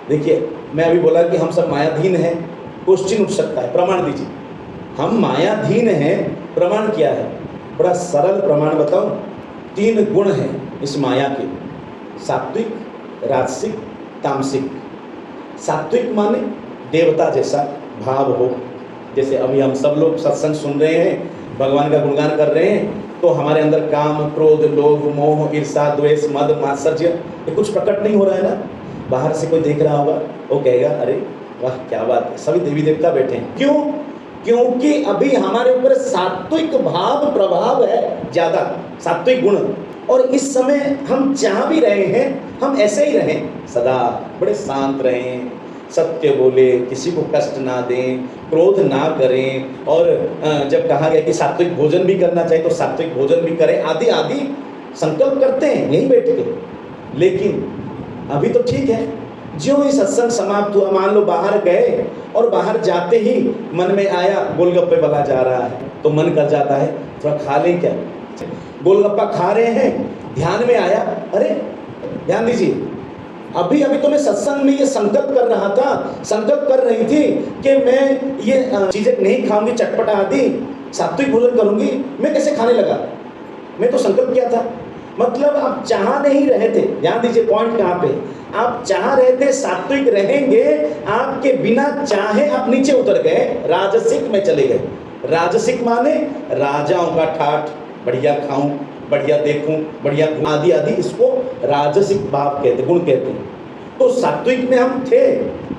देखिए, मैं अभी बोला कि हम सब मायाधीन हैं, क्वेश्चन उठ सकता है, प्रमाण दीजिए। हम मायाधीन हैं, प्रमाण क्या है? बड़ा सरल प्रमाण बताऊं। 3 गुण हैं इस माया के, सात्विक, राजसिक, तामसिक। सात्विक माने देवता जैसा भाव हो, जैसे अभी हम सब लोग सत्संग सुन रहे हैं, भगवान का गुणगान कर रहे हैं, तो हमारे अंदर काम, क्रोध, लोभ, मोह, ईर्षा, द्वेष, मद, मात्सर्य ये कुछ प्रकट नहीं हो रहा है ना। बाहर से कोई देख रहा होगा, वो कहेगा अरे वाह क्या बात है, सभी देवी देवता बैठे हैं। क्यों? क्योंकि अभी हमारे ऊपर सात्विक भाव प्रभाव है ज्यादा, सात्विक गुण। और इस समय हम चाह भी रहे हैं हम ऐसे ही रहें, सदा बड़े शांत रहें, सत्य बोले, किसी को कष्ट ना दें, क्रोध ना करें, और जब कहा गया कि सात्विक भोजन भी करना चाहिए तो सात्विक भोजन भी करें, आदि आदि संकल्प करते हैं यहीं बैठ के। लेकिन अभी तो ठीक है, ज्यों ही सत्संग समाप्त हुआ, मान लो बाहर गए और बाहर जाते ही मन में आया गोलगप्पे वाला जा रहा है, तो मन कर जाता है थोड़ा खा लें क्या। गोलगप्पा खा रहे हैं, ध्यान में आया, अरे ध्यान दीजिए, अभी अभी तो मैं सत्संग में ये संकल्प कर रहा था, संकल्प कर रही थी कि मैं ये चीजें नहीं खाऊंगी, चटपटा आदि, सात्विक भोजन करूंगी, मैं कैसे खाने लगा? मैं तो संकल्प किया था। मतलब आप चाह नहीं रहे थे, ध्यान दीजिए पॉइंट कहाँ पे, आप चाह रहे थे सात्विक रहेंगे, आपके बिना चाहे आप नीचे उतर गए, राजसिक में चले गए। राजसिक माने राजाओं का ठाठ, बढ़िया खाऊं, बढ़िया देखूं, बढ़िया आदि आदि, इसको राजसिक भाव कहते, गुण कहते हैं। तो सात्विक में हम थे,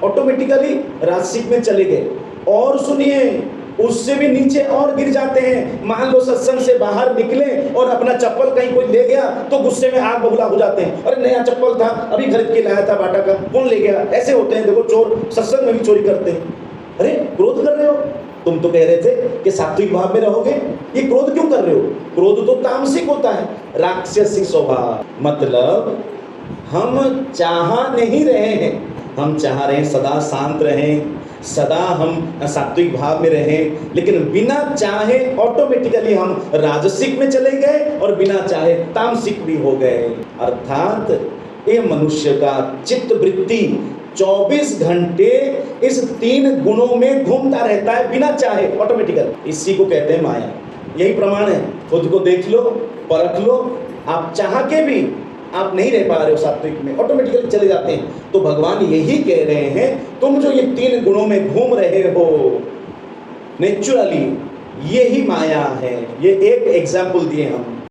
ऑटोमेटिकली राजसिक में चले गए। और सुनिए, उससे भी नीचे और गिर जाते हैं। मान लो सत्संग से बाहर निकले और अपना चप्पल कहीं कोई ले गया तो गुस्से में आग बबूला हो जाते हैं, अरे नया चप्पल था, अभी खरीद के लाया था बाटा का, कौन ले गया? ऐसे होते हैं। देखो चोर सत्संग में भी चोरी करते हैं। अरे क्रोध कर रहे हो, तुम तो कह रहे थे कि सात्विक भाव में रहोगे, ये क्रोध क्यों कर रहे हो? क्रोध तो तामसिक होता है, राक्षसिक स्वभाव। मतलब हम चाह नहीं रहे हैं, हम चाह रहे हैं सदा शांत रहें, सदा हम सात्विक भाव में रहें, लेकिन बिना चाहे ऑटोमेटिकली हम राजसिक में चले गए और बिना चाहे तामसिक भी हो गए। अर्थात ये मनुष्य का चित्त वृत्ति 24 घंटे इस 3 गुणों में घूमता रहता है बिना चाहे, ऑटोमेटिकल। इसी को कहते हैं माया। यही प्रमाण है, खुद को देख लो, परख लो, आप चाह के भी आप नहीं रह पा रहे हो सात्विक में, ऑटोमेटिकली चले जाते हैं। तो भगवान यही कह रहे हैं, तुम जो ये 3 गुणों में घूम रहे हो नेचुरली, यही माया है। ये एक एग्जाम्पल दिए हम।